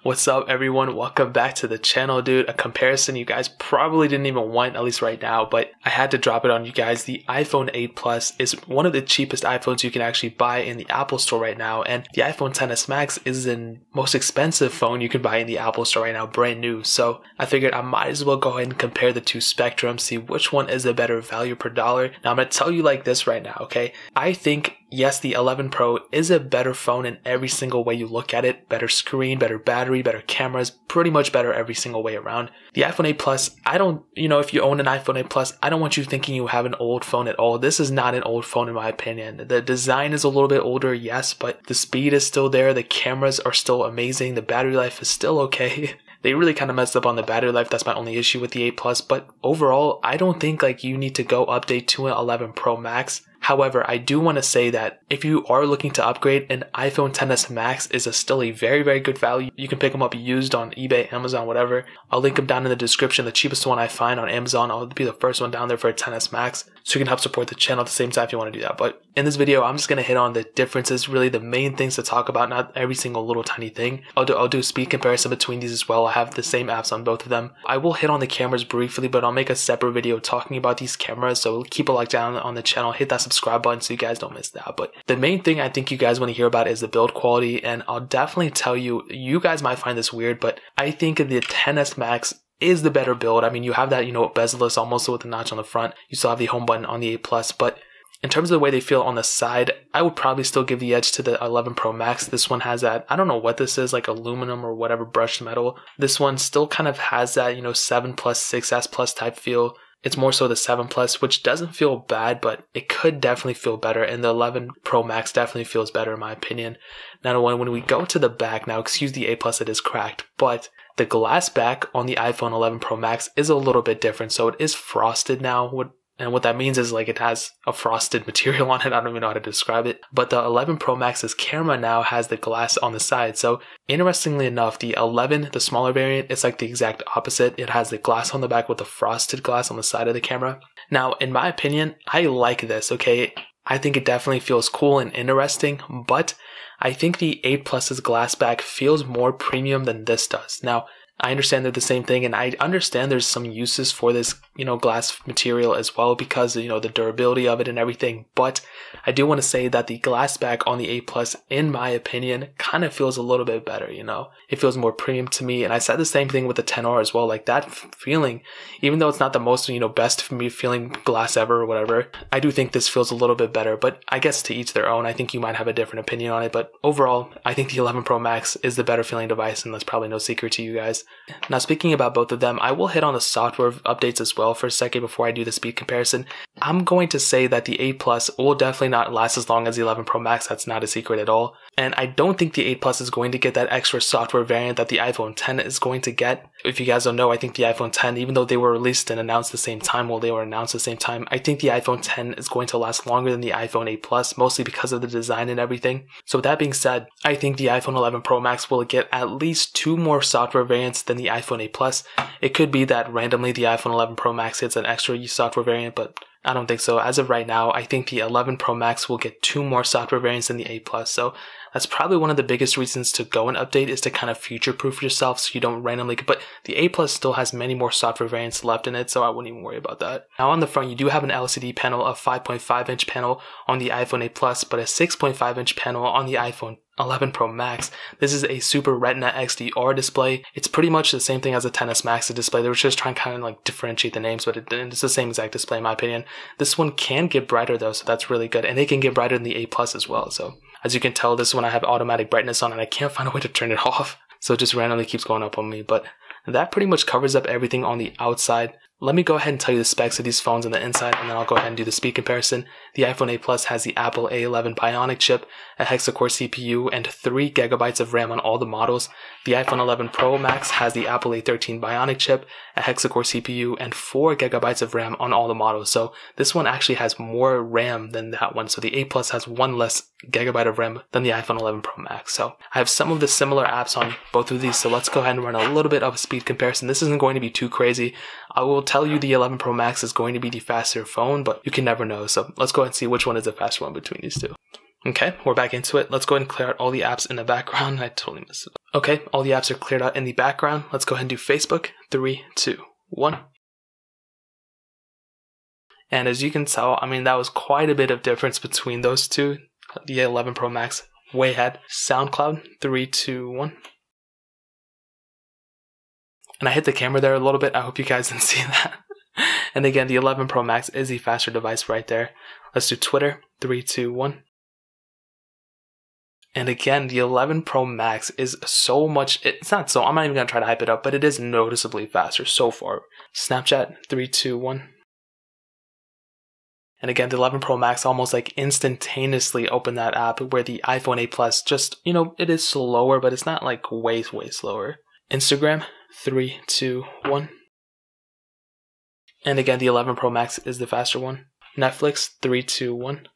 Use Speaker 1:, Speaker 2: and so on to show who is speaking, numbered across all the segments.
Speaker 1: What's up everyone, welcome back to the channel dude. A comparison you guys probably didn't even want, at least right now, but I had to drop it on you guys. The iPhone 8 Plus is one of the cheapest iPhones you can actually buy in the Apple Store right now, and the iPhone XS Max is the most expensive phone you can buy in the Apple Store right now, brand new. So I figured I might as well go ahead and compare the two spectrums, see which one is a better value per dollar. Now I'm going to tell you like this right now, okay? I think yes, the 11 Pro is a better phone in every single way you look at it. Better screen, better battery, better cameras, pretty much better every single way around. The iPhone 8 Plus, if you own an iPhone 8 Plus, I don't want you thinking you have an old phone at all. This is not an old phone in my opinion. The design is a little bit older, yes, but the speed is still there. The cameras are still amazing. The battery life is still okay. They really kind of messed up on the battery life. That's my only issue with the 8 Plus, but overall, I don't think you need to go update to an 11 Pro Max. However, I do want to say that if you are looking to upgrade, an iPhone XS Max is still a very, very good value. You can pick them up used on eBay, Amazon, whatever. I'll link them down in the description. The cheapest one I find on Amazon, I'll be the first one down there for a XS Max. So you can help support the channel at the same time if you want to do that. But in this video, I'm just going to hit on the differences, really the main things to talk about, not every single little tiny thing. I'll do a speed comparison between these as well. I have the same apps on both of them. I will hit on the cameras briefly, but I'll make a separate video talking about these cameras. So keep a like down on the channel, hit that subscribe button so you guys don't miss that. But the main thing I think you guys want to hear about is the build quality, and I'll definitely tell you, you guys might find this weird, but I think the XS Max is the better build. I mean, you have that, bezel-less almost with a notch on the front. You still have the home button on the 8 Plus, but in terms of the way they feel on the side, I would probably still give the edge to the 11 Pro Max. This one has that, I don't know what this is, like aluminum or whatever, brushed metal. This one still kind of has that, 7 Plus, 6S Plus type feel. It's more so the 7 Plus, which doesn't feel bad, but it could definitely feel better. And the 11 Pro Max definitely feels better in my opinion. Now, when we go to the back, now excuse the 8 Plus, it is cracked, but the glass back on the iPhone 11 Pro Max is a little bit different. So it is frosted now. And what that means is it has a frosted material on it. I don't even know how to describe it. But the 11 Pro Max's camera now has the glass on the side. So interestingly enough, the 11, the smaller variant, it's like the exact opposite. It has the glass on the back with the frosted glass on the side of the camera. Now, in my opinion, I like this, okay? I think it definitely feels cool and interesting, but I think the 8 Plus's glass back feels more premium than this does. Now, I understand they're the same thing, and I understand there's some uses for this, glass material as well because, the durability of it and everything. But I do want to say that the glass back on the 8 Plus, in my opinion, kind of feels a little bit better, It feels more premium to me. And I said the same thing with the 10R as well. Like that feeling, even though it's not the most, best for me feeling glass ever or whatever, I do think this feels a little bit better. But I guess to each their own. I think you might have a different opinion on it. But overall, I think the 11 Pro Max is the better feeling device, and that's probably no secret to you guys. Now, speaking about both of them, I will hit on the software updates as well for a second before I do the speed comparison. I'm going to say that the 8 Plus will definitely not last as long as the 11 Pro Max. That's not a secret at all. And I don't think the 8 Plus is going to get that extra software variant that the iPhone 10 is going to get. If you guys don't know, I think the iPhone 10, even though they were released and announced at the same time, I think the iPhone 10 is going to last longer than the iPhone 8 Plus, mostly because of the design and everything. So with that being said, I think the iPhone 11 Pro Max will get at least 2 more software variants than the iPhone 8 Plus. It could be that randomly the iPhone 11 Pro Max gets an extra software variant, but I don't think so. As of right now, I think the 11 Pro Max will get 2 more software variants than the 8 Plus. So that's probably one of the biggest reasons to go and update, is to kind of future-proof yourself so you don't randomly. But the 8 Plus still has many more software variants left in it, so I wouldn't even worry about that. Now on the front, you do have an LCD panel, a 5.5-inch panel on the iPhone 8 Plus, but a 6.5-inch panel on the iPhone 11 Pro Max. This is a Super Retina XDR display. It's pretty much the same thing as a XS Max display. They were just trying to kind of differentiate the names, but it's the same exact display in my opinion. This one can get brighter though, so that's really good. And they can get brighter than the 8 Plus as well. So as you can tell, this one I have automatic brightness on and I can't find a way to turn it off. So it just randomly keeps going up on me. But that pretty much covers up everything on the outside. Let me go ahead and tell you the specs of these phones on the inside, and then I'll go ahead and do the speed comparison. The iPhone 8 Plus has the Apple A11 Bionic chip, a hexa-core CPU, and 3 GB of RAM on all the models. The iPhone 11 Pro Max has the Apple A13 Bionic chip, a hexa-core CPU, and 4 GB of RAM on all the models. So this one actually has more RAM than that one. So the 8 Plus has 1 less gigabyte of RAM than the iPhone 11 Pro Max. So I have some of the similar apps on both of these. So let's go ahead and run a little bit of a speed comparison. This isn't going to be too crazy. I will tell you the 11 Pro Max is going to be the faster phone, but you can never know. So let's go ahead and see which one is the faster one between these two. Okay, we're back into it. Let's go ahead and clear out all the apps in the background. I totally missed it. Okay, all the apps are cleared out in the background. Let's go ahead and do Facebook. 3, 2, 1. And as you can tell, I mean, that was quite a bit of difference between those two. The 11 Pro Max way ahead. SoundCloud. 3, 2, 1. And I hit the camera there a little bit. I hope you guys didn't see that. And again, the 11 Pro Max is the faster device right there. Let's do Twitter. 3, 2, 1. And again, the 11 Pro Max is so much, it's not so, I'm not even going to try to hype it up, but it is noticeably faster so far. Snapchat, 3, 2, 1. And again, the 11 Pro Max almost like instantaneously opened that app, where the iPhone 8 Plus just, you know, it is slower, but it's not like way slower. Instagram, 3, 2, 1. And again, the 11 Pro Max is the faster one. Netflix, 3, 2, 1.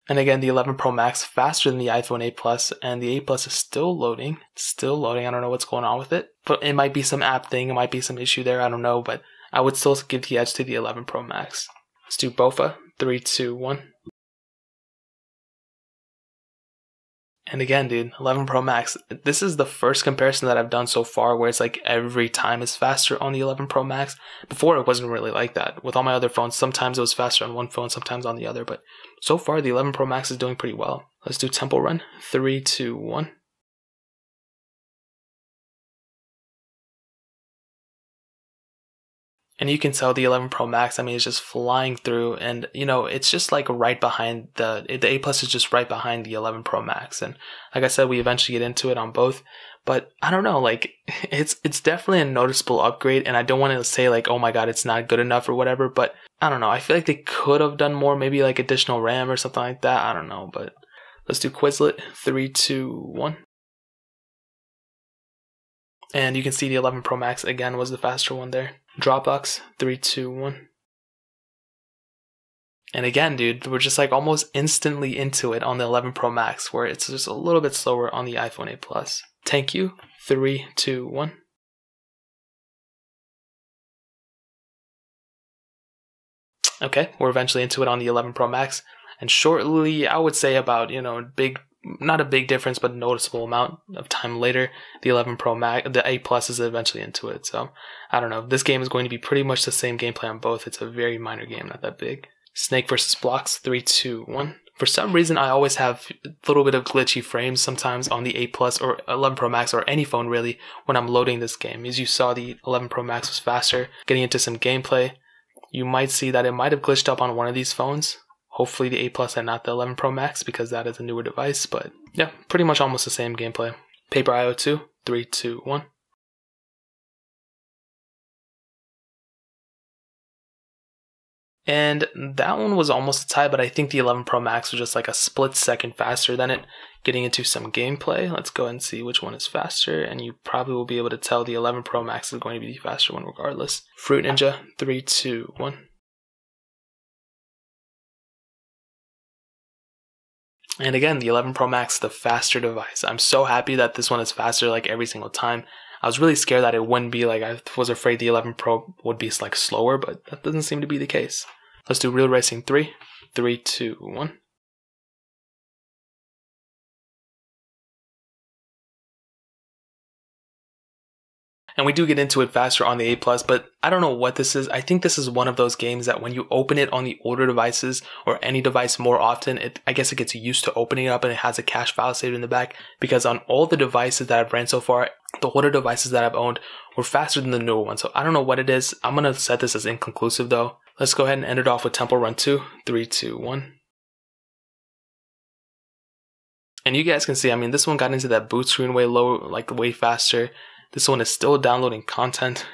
Speaker 1: And again, the 11 Pro Max faster than the iPhone 8 Plus, and the 8 Plus is still loading. It's still loading. I don't know what's going on with it, but it might be some app thing. It might be some issue there. I don't know, but I would still give the edge to the 11 Pro Max. Let's do BOFA. 3, 2, 1. And again, dude, 11 Pro Max. This is the first comparison that I've done so far where it's like every time is faster on the 11 Pro Max. Before, it wasn't really like that. With all my other phones, sometimes it was faster on one phone, sometimes on the other. But so far, the 11 Pro Max is doing pretty well. Let's do Temple Run. 3, 2, 1. And you can tell the 11 Pro Max, I mean, it's just flying through, and, you know, it's just like right behind the 8 Plus is just right behind the 11 Pro Max. And like I said, we eventually get into it on both, but I don't know, like, it's definitely a noticeable upgrade, and I don't want to say like, oh my God, it's not good enough or whatever, but I don't know. I feel like they could have done more, maybe like additional RAM or something like that. I don't know, but let's do Quizlet. 3, 2, 1. And you can see the 11 Pro Max again was the faster one there. Dropbox, 3, 2, 1. And again, dude, we're just like almost instantly into it on the 11 Pro Max, where it's just a little bit slower on the iPhone 8 Plus. Thank you, 3, 2, 1. Okay, we're eventually into it on the 11 Pro Max. And shortly, I would say about, you know, not a big difference, but a noticeable amount of time later, the 11 Pro Max, the 8 Plus is eventually into it. So, I don't know. This game is going to be pretty much the same gameplay on both. It's a very minor game, not that big. Snake versus Blocks, 3, 2, 1. For some reason, I always have a little bit of glitchy frames sometimes on the 8 Plus or 11 Pro Max or any phone really when I'm loading this game. As you saw, the 11 Pro Max was faster. Getting into some gameplay, you might see that it might have glitched up on one of these phones. Hopefully the 8 Plus and not the 11 Pro Max, because that is a newer device. But yeah, pretty much almost the same gameplay. Paper IO 2, 3, 2, 1. And that one was almost a tie, but I think the 11 Pro Max was just like a split second faster than it. Getting into some gameplay, let's go ahead and see which one is faster, and you probably will be able to tell the 11 Pro Max is going to be the faster one regardless. Fruit Ninja, 3, 2, 1. And again, the 11 Pro Max, the faster device. I'm so happy that this one is faster like every single time. I was really scared that it wouldn't be, like I was afraid the 11 Pro would be like slower, but that doesn't seem to be the case. Let's do Real Racing 3, 3, 2, 1. And we do get into it faster on the 8 Plus, but I don't know what this is. I think this is one of those games that when you open it on the older devices or any device more often, I guess it gets used to opening it up and it has a cache file saved in the back. Because on all the devices that I've ran so far, the older devices that I've owned were faster than the newer ones. So I don't know what it is. I'm going to set this as inconclusive though. Let's go ahead and end it off with Temple Run 2, 3, 2, 1. And you guys can see, I mean, this one got into that boot screen way low, like way faster. This one is still downloading content.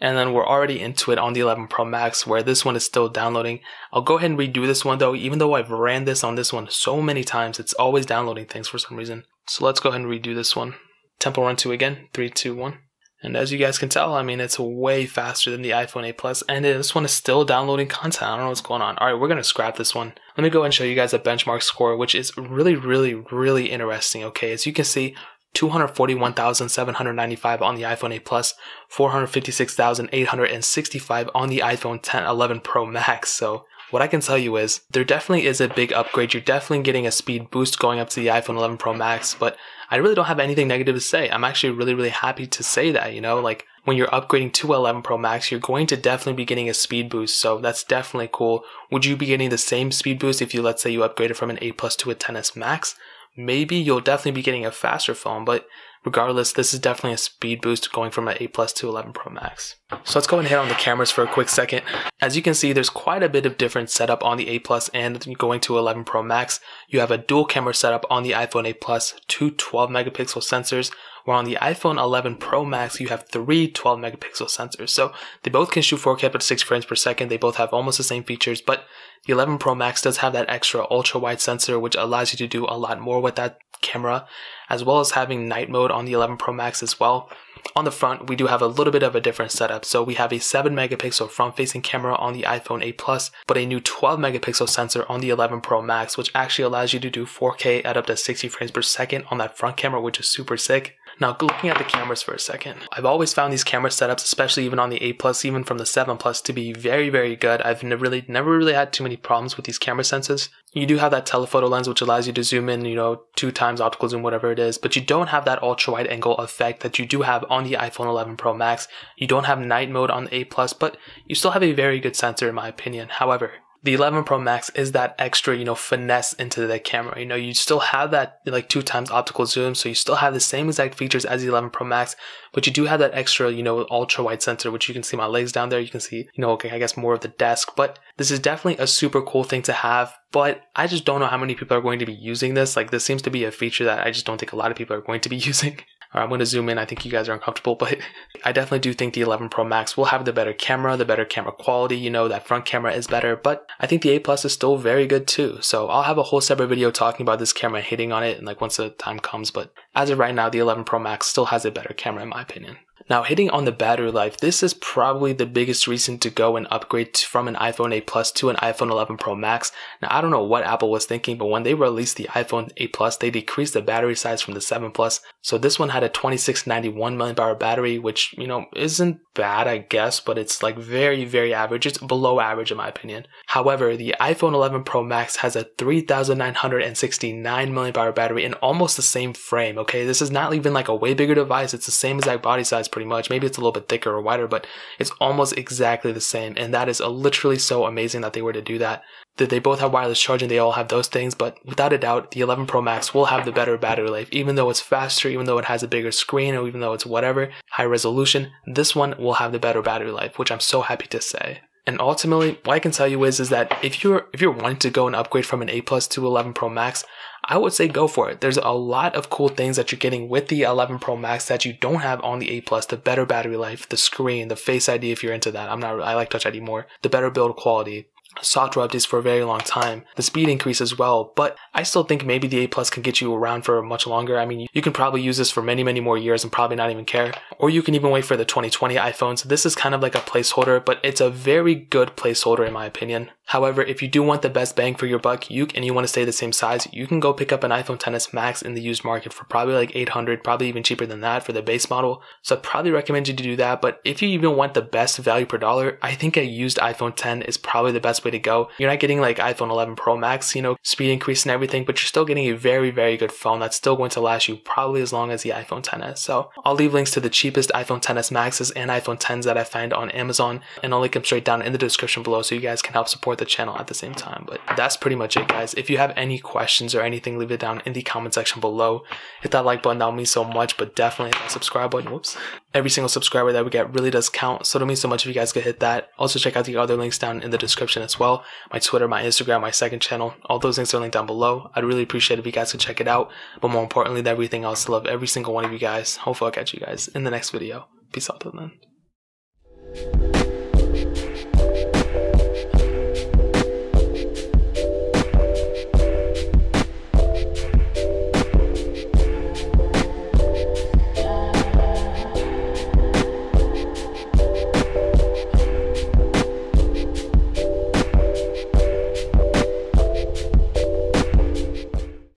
Speaker 1: And then we're already into it on the 11 Pro Max, where this one is still downloading. I'll go ahead and redo this one though. Even though I've ran this on this one so many times, it's always downloading things for some reason. So let's go ahead and redo this one. Temple Run 2 again, 3, 2, 1. And as you guys can tell, I mean, it's way faster than the iPhone 8 Plus, and this one is still downloading content. I don't know what's going on. All right, we're going to scrap this one. Let me go ahead and show you guys a benchmark score, which is really, really, really interesting. Okay, as you can see, $241,795 on the iPhone 8 Plus, $456,865 on the iPhone 11 Pro Max. So what I can tell you is there definitely is a big upgrade. You're definitely getting a speed boost going up to the iPhone 11 Pro Max, but I really don't have anything negative to say. I'm actually really happy to say that, you know, like when you're upgrading to 11 Pro Max, you're going to definitely be getting a speed boost. So that's definitely cool. Would you be getting the same speed boost if you, let's say you upgraded from an 8 Plus to a 10s Max? Maybe you'll definitely be getting a faster phone, but regardless, this is definitely a speed boost going from an 8 Plus to 11 Pro Max. So let's go and hit on the cameras for a quick second. As you can see, there's quite a bit of different setup on the 8 Plus and going to 11 Pro Max. You have a dual camera setup on the iPhone 8 Plus, two 12 megapixel sensors, while on the iPhone 11 Pro Max, you have three 12 megapixel sensors. So they both can shoot 4K up to 6 frames per second. They both have almost the same features, but the 11 Pro Max does have that extra ultra wide sensor, which allows you to do a lot more with that camera, as well as having night mode on the 11 Pro Max as well. On the front, we do have a little bit of a different setup. So we have a 7 megapixel front facing camera on the iPhone 8 Plus, but a new 12 megapixel sensor on the 11 Pro Max, which actually allows you to do 4K at up to 60 frames per second on that front camera, which is super sick. Now, looking at the cameras for a second, I've always found these camera setups, especially even on the 8 Plus, even from the 7 Plus, to be very good. I've never really had too many problems with these camera sensors. You do have that telephoto lens, which allows you to zoom in, 2 times optical zoom, whatever it is, but you don't have that ultra wide angle effect that you do have on the iPhone 11 Pro Max. You don't have night mode on the 8 Plus, but you still have a very good sensor in my opinion. However, the 11 Pro Max is that extra, finesse into the camera. You still have that 2 times optical zoom, so you still have the same exact features as the 11 Pro Max, but you do have that extra, ultra wide sensor, which you can see my legs down there. You can see, okay, I guess more of the desk, but this is definitely a super cool thing to have. But I just don't know how many people are going to be using this. Like, this seems to be a feature that I just don't think a lot of people are going to be using. All right, I'm going to zoom in. I think you guys are uncomfortable, but I definitely do think the 11 Pro Max will have the better camera quality. That front camera is better, but I think the 8 Plus is still very good too. So I'll have a whole separate video talking about this camera, hitting on it, and once the time comes. But as of right now, the 11 Pro Max still has a better camera in my opinion. Now, hitting on the battery life, this is probably the biggest reason to go and upgrade from an iPhone 8 Plus to an iPhone 11 Pro Max. Now, I don't know what Apple was thinking, but when they released the iPhone 8 Plus, they decreased the battery size from the 7 Plus. So this one had a 2691 mAh battery, which, isn't bad, I guess, but it's very average. It's below average in my opinion. However, the iPhone 11 Pro Max has a 3969 mAh battery in almost the same frame, okay? This is not even a way bigger device. It's the same exact body size pretty much. Maybe it's a little bit thicker or wider, but it's almost exactly the same. And that is literally so amazing that they were to do that. That they both have wireless charging, they all have those things, but without a doubt, the 11 Pro Max will have the better battery life. Even though it's faster, even though it has a bigger screen, or even though it's whatever, high resolution, this one will have the better battery life, which I'm so happy to say. And ultimately, what I can tell you is that if you're wanting to go and upgrade from an 8 Plus to 11 Pro Max, I would say go for it. There's a lot of cool things that you're getting with the 11 Pro Max that you don't have on the 8 Plus. The better battery life, the screen, the Face ID if you're into that. I like Touch ID more. The better build quality, software updates for a very long time, the speed increase as well, but I still think maybe the 8 Plus can get you around for much longer. I mean, you can probably use this for many more years and probably not even care, or you can even wait for the 2020 iPhones. This is kind of like a placeholder, but it's a very good placeholder in my opinion. However, if you do want the best bang for your buck, and you want to stay the same size, you can go pick up an iPhone XS Max in the used market for probably $800, probably even cheaper than that for the base model. So I'd probably recommend you to do that. But if you even want the best value per dollar, I think a used iPhone X is probably the best way to go. You're not getting iPhone 11 Pro Max, speed increase and everything, but you're still getting a very good phone that's still going to last you probably as long as the iPhone XS. So I'll leave links to the cheapest iPhone XS Maxes and iPhone Xs that I find on Amazon, and I'll link them straight down in the description below so you guys can help support the channel at the same time. But that's pretty much it, guys. If you have any questions or anything, leave it down in the comment section below. Hit that like button, that would mean so much, but definitely hit that subscribe button. Whoops. Every single subscriber that we get really does count, so it'll mean so much if you guys could hit that. Also check out the other links down in the description as well. My Twitter, my Instagram, my second channel, all those links are linked down below. I'd really appreciate it if you guys could check it out. But more importantly than everything else, I love every single one of you guys. Hopefully I'll catch you guys in the next video. Peace out till then.